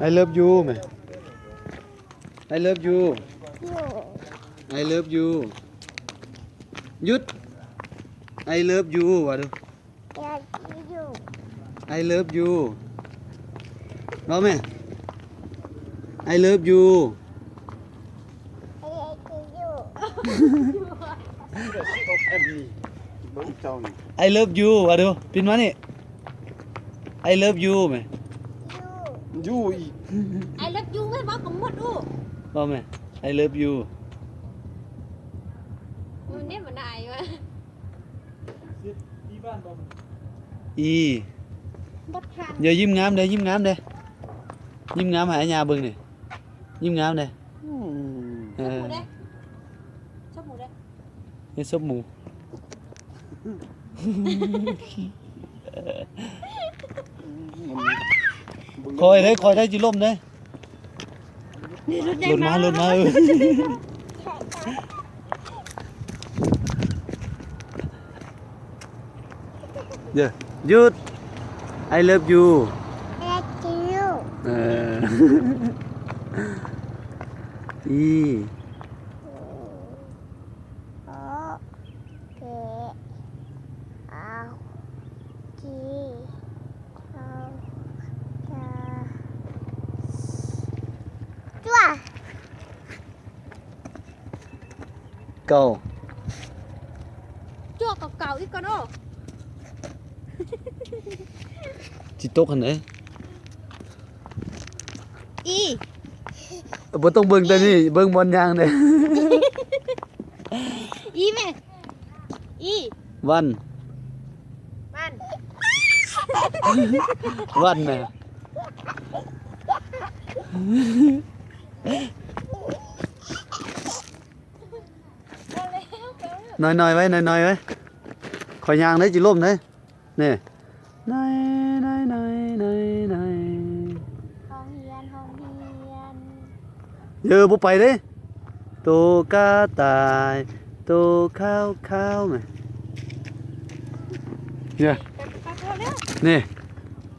I love you ไหม I love you I love you หยุด I love you วะดู I love you ร้องไหม I love you I love you วะดูปินมานี่ I love you ไหม ยูอีก ไอ้เล็บยูไม่บอกผมหมดดู ร้องไหม I love you มันเนี่ยมันได้วะ อี บดทัน เดี๋ยวยิ้มงามเด้ยิ้มงามเด้ยิ้มงามหายญาเบิ่งนี่ยิ้มงามเด้ ชอบหมูเด้ชอบหมูเด้ นี่ซบหมูคอยได้จิล่มเด้หลุดมาเดี๋ยวหยุด I love you อีเก่า จั่วเก่าๆอีกก่อนโอ้ จิตตกหันไหน อี บ่ต้องเบิ่งแต่นี่เบิ่งบอลยางเด้ อีแม่อี วัน มัน วันแม่น้อยๆไว้ขอยางได้จิล่มเด้นี่น้อยห้องเฮียนเยอะบ่ไปเด้โตกาตายโตข้าวแม่เนี่ย ไปเร็ว นี่